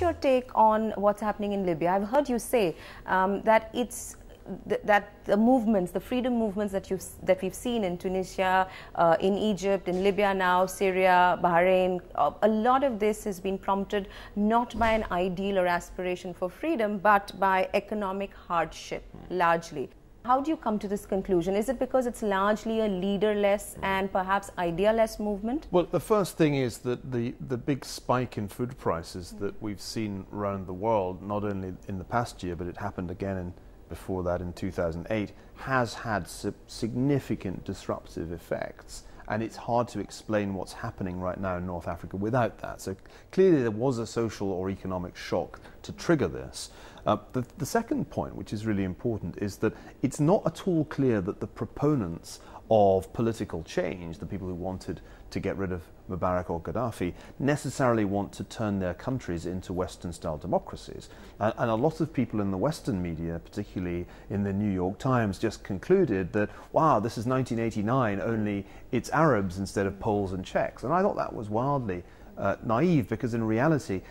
What's your take on what's happening in Libya? I've heard you say that that the movements, the freedom movements that we've seen in Tunisia, in Egypt, in Libya now, Syria, Bahrain, a lot of this has been prompted not by an ideal or aspiration for freedom, but by economic hardship, largely. How do you come to this conclusion? Is it because it's largely a leaderless and perhaps idea-less movement? Well, the first thing is that the big spike in food prices that we've seen around the world, not only in the past year, but it happened again before that in 2008, has had significant disruptive effects. And it's hard to explain what's happening right now in North Africa without that. So clearly there was a social or economic shock to trigger this. The second point, which is really important, is that it's not at all clear that the proponents of political change, the people who wanted to get rid of Mubarak or Gaddafi, necessarily want to turn their countries into Western-style democracies. And a lot of people in the Western media, particularly in the New York Times, just concluded that, wow, this is 1989, only it's Arabs instead of Poles and Czechs. And I thought that was wildly naive, because in reality,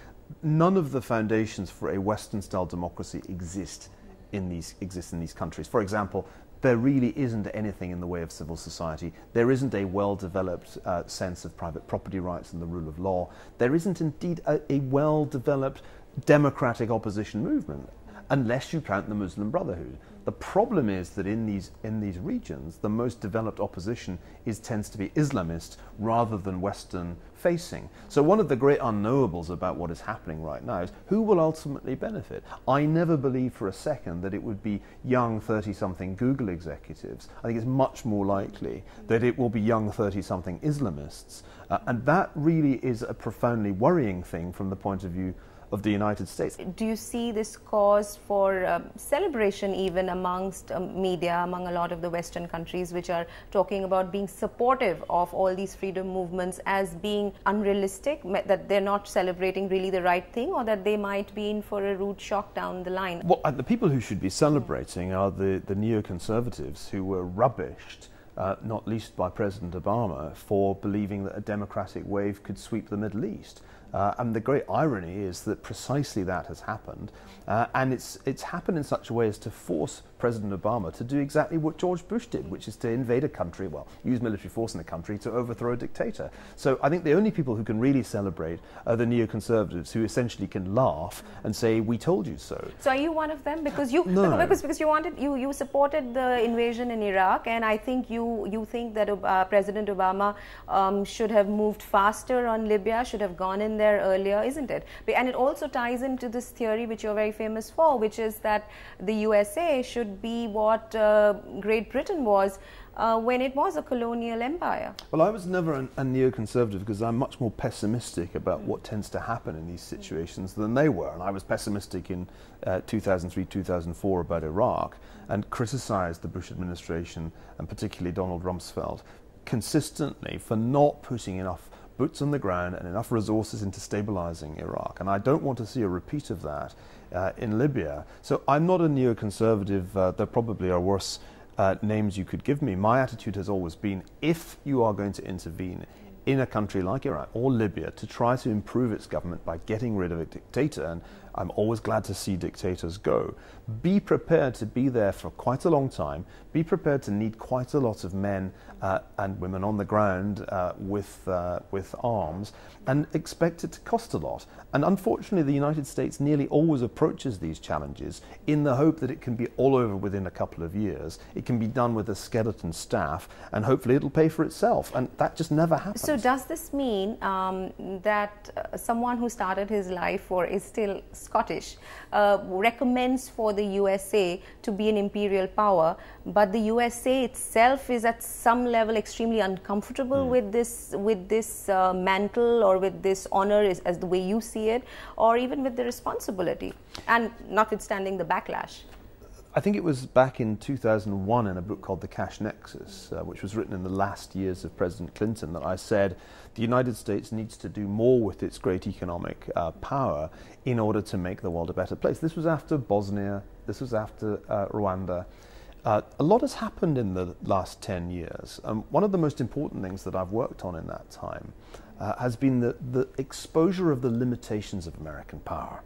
none of the foundations for a Western-style democracy exist in these countries. For example, there really isn't anything in the way of civil society. There isn't a well-developed sense of private property rights and the rule of law. There isn't indeed a well-developed democratic opposition movement, unless you count the Muslim Brotherhood. The problem is that in these regions, the most developed opposition tends to be Islamist rather than Western facing. So one of the great unknowables about what is happening right now is who will ultimately benefit. I never believed for a second that it would be young 30-something Google executives. I think it's much more likely that it will be young 30-something Islamists. And that really is a profoundly worrying thing from the point of view of the United States. Do you see this cause for celebration even amongst media, among a lot of the Western countries which are talking about being supportive of all these freedom movements as being unrealistic, that they're not celebrating really the right thing, or that they might be in for a rude shock down the line? Well, the people who should be celebrating are the Neoconservatives, who were rubbished, not least by President Obama, for believing that a democratic wave could sweep the Middle East. And the great irony is that precisely that has happened, and it's happened in such a way as to force President Obama to do exactly what George Bush did, which is to invade a country, well, use military force in a country to overthrow a dictator. So I think the only people who can really celebrate are the Neoconservatives, who essentially can laugh and say, "We told you so." So are you one of them? Because you because you supported the invasion in Iraq, and I think you think that President Obama should have moved faster on Libya, should have gone in there earlier, isn't it? And it also ties into this theory which you're very famous for, which is that the USA should be what Great Britain was when it was a colonial empire. Well, I was never a neoconservative, because I'm much more pessimistic about what tends to happen in these situations than they were. And I was pessimistic in 2003, 2004 about Iraq, and criticised the Bush administration, and particularly Donald Rumsfeld, consistently for not putting enough boots on the ground and enough resources into stabilizing Iraq. And I don't want to see a repeat of that in Libya. So I'm not a neoconservative. There probably are worse names you could give me. My attitude has always been, if you are going to intervene in a country like Iraq or Libya to try to improve its government by getting rid of a dictator, and I'm always glad to see dictators go, be prepared to be there for quite a long time, be prepared to need quite a lot of men and women on the ground with arms, and expect it to cost a lot. And unfortunately, the United States nearly always approaches these challenges in the hope that it can be all over within a couple of years. It can be done with a skeleton staff, and hopefully it'll pay for itself. And that just never happens. So does this mean that someone who started his life or is still Scottish recommends for the USA to be an imperial power, but the USA itself is at some level extremely uncomfortable with this mantle, or with this honor, as the way you see it, or even with the responsibility, and notwithstanding the backlash? I think it was back in 2001 in a book called The Cash Nexus, which was written in the last years of President Clinton, that I said the United States needs to do more with its great economic power in order to make the world a better place. This was after Bosnia, this was after Rwanda. A lot has happened in the last 10 years. One of the most important things that I've worked on in that time has been the exposure of the limitations of American power.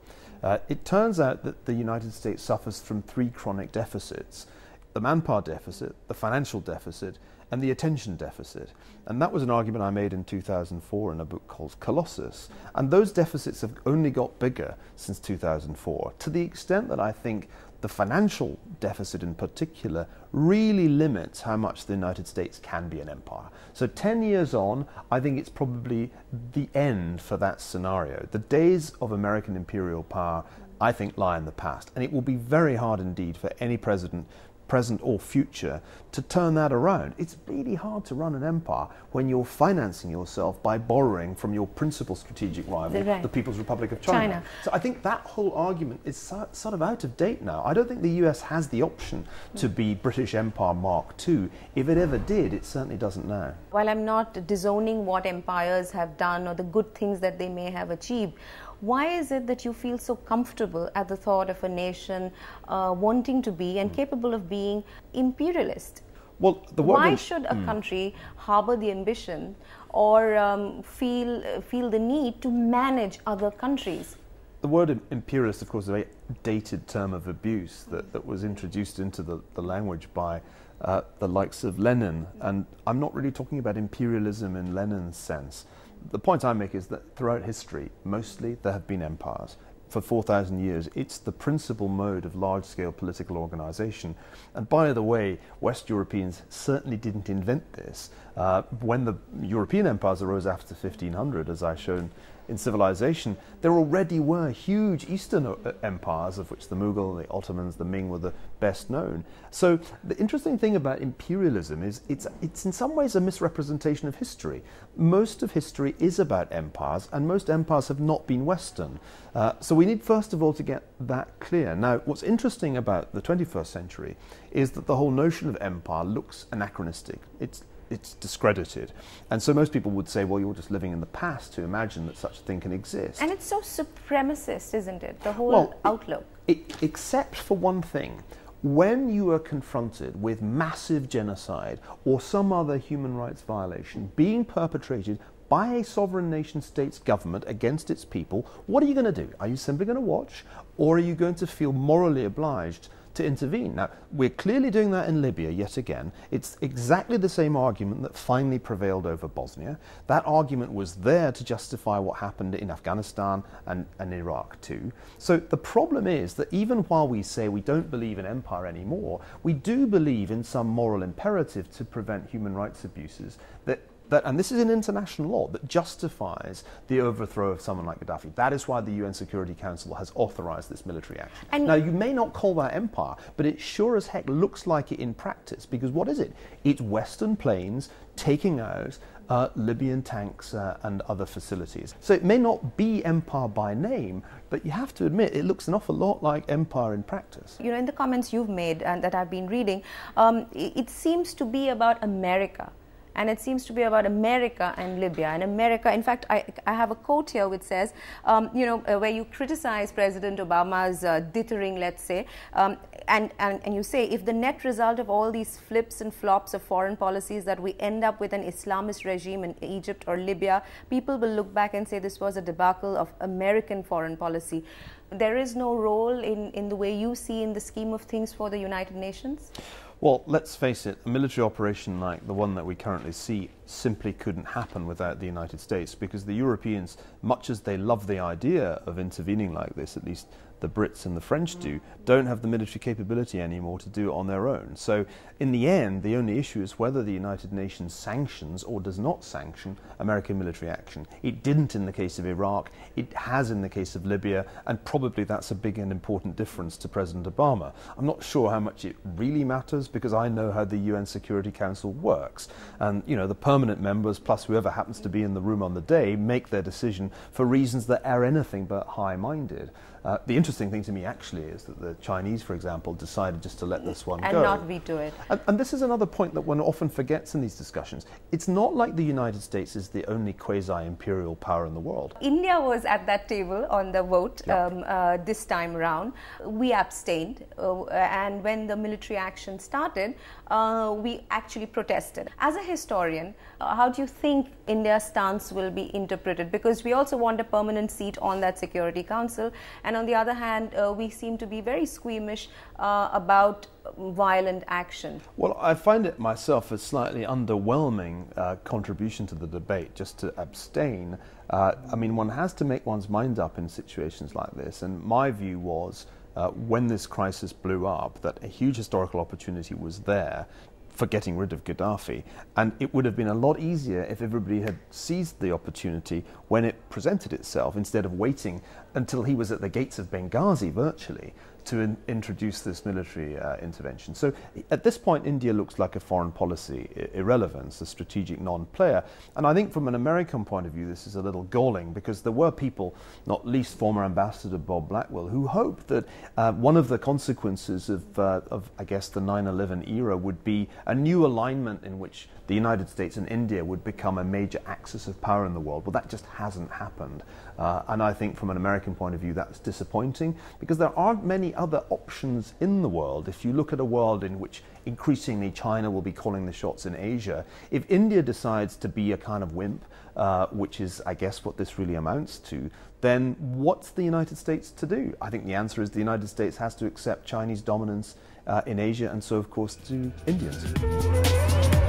It turns out that the United States suffers from three chronic deficits: the manpower deficit, the financial deficit, and the attention deficit. And that was an argument I made in 2004 in a book called Colossus. And those deficits have only got bigger since 2004, to the extent that I think the financial deficit in particular really limits how much the United States can be an empire. So 10 years on, I think it's probably the end for that scenario. The days of American imperial power, I think, lie in the past. And it will be very hard indeed for any president, present or future, to turn that around. It's really hard to run an empire when you're financing yourself by borrowing from your principal strategic rival, the People's Republic of China. So I think that whole argument is sort of out of date now. I don't think the US has the option to be British Empire Mark II. If it ever did, it certainly doesn't now. While I'm not disowning what empires have done or the good things that they may have achieved, why is it that you feel so comfortable at the thought of a nation wanting to be and capable of being imperialist? Well, why should a country harbor the ambition or feel the need to manage other countries? The word imperialist, of course, is a very dated term of abuse that was introduced into the language by the likes of Lenin. And I'm not really talking about imperialism in Lenin's sense. The point I make is that throughout history, mostly there have been empires. For 4,000 years, it's the principal mode of large-scale political organization. And by the way, West Europeans certainly didn't invent this. When the European empires arose after 1500, as I've shown in Civilization, there already were huge Eastern empires, of which the Mughal, the Ottomans, the Ming were the best known. So the interesting thing about imperialism is it's in some ways a misrepresentation of history. Most of history is about empires, and most empires have not been Western. So we need first of all to get that clear. Now, what's interesting about the 21st century is that the whole notion of empire looks anachronistic. It's discredited. And so most people would say, well, you're just living in the past to imagine that such a thing can exist. And it's so supremacist, isn't it? The whole outlook. Except for one thing. When you are confronted with massive genocide or some other human rights violation being perpetrated by a sovereign nation state's government against its people, what are you going to do? Are you simply going to watch, or are you going to feel morally obliged to intervene? Now, we're clearly doing that in Libya yet again. It's exactly the same argument that finally prevailed over Bosnia. That argument was there to justify what happened in Afghanistan and Iraq too. So the problem is that even while we say we don't believe in empire anymore, we do believe in some moral imperative to prevent human rights abuses and this is in international law, that justifies the overthrow of someone like Gaddafi. That is why the UN Security Council has authorized this military action. Now, you may not call that empire, but it sure as heck looks like it in practice, because what is it? It's Western planes taking out Libyan tanks and other facilities. So it may not be empire by name, but you have to admit it looks an awful lot like empire in practice. You know, in the comments you've made and that I've been reading, it seems to be about America. And it seems to be about America and Libya. And America, in fact, I have a quote here which says, where you criticize President Obama's dithering, let's say, and you say, if the net result of all these flips and flops of foreign policies that we end up with an Islamist regime in Egypt or Libya, people will look back and say this was a debacle of American foreign policy. There is no role in the way you see in the scheme of things for the United Nations? Well, let's face it, a military operation like the one that we currently see simply couldn't happen without the United States, because the Europeans, much as they love the idea of intervening like this, at least the Brits and the French do, don't have the military capability anymore to do it on their own. So in the end, the only issue is whether the United Nations sanctions or does not sanction American military action. It didn't in the case of Iraq, it has in the case of Libya, and probably that's a big and important difference to President Obama. I'm not sure how much it really matters, because I know how the UN Security Council works. And, you know, the permanent members, plus whoever happens to be in the room on the day, make their decision for reasons that are anything but high-minded. The interesting thing to me actually is that the Chinese, for example, decided just to let this one go. And not veto it. And this is another point that one often forgets in these discussions. It's not like the United States is the only quasi-imperial power in the world. India was at that table on the vote this time around. We abstained, and when the military action started, we actually protested. As a historian, how do you think India's stance will be interpreted? Because we also want a permanent seat on that Security Council, and on the other hand, we seem to be very squeamish about violent action. Well, I find it myself a slightly underwhelming contribution to the debate just to abstain. I mean, one has to make one's mind up in situations like this, and my view was when this crisis blew up that a huge historical opportunity was there for getting rid of Gaddafi, and it would have been a lot easier if everybody had seized the opportunity when it presented itself instead of waiting until he was at the gates of Benghazi virtually to introduce this military intervention. So at this point, India looks like a foreign policy irrelevance, a strategic non-player. And I think from an American point of view, this is a little galling, because there were people, not least former Ambassador Bob Blackwell, who hoped that one of the consequences of I guess, the 9/11 era would be a new alignment in which the United States and India would become a major axis of power in the world. Well, that just hasn't happened. And I think from an American point of view, that's disappointing, because there aren't many other options in the world. If you look at a world in which increasingly China will be calling the shots in Asia, if India decides to be a kind of wimp, which is, I guess, what this really amounts to, then what's the United States to do? I think the answer is the United States has to accept Chinese dominance in Asia, and so, of course, do Indians.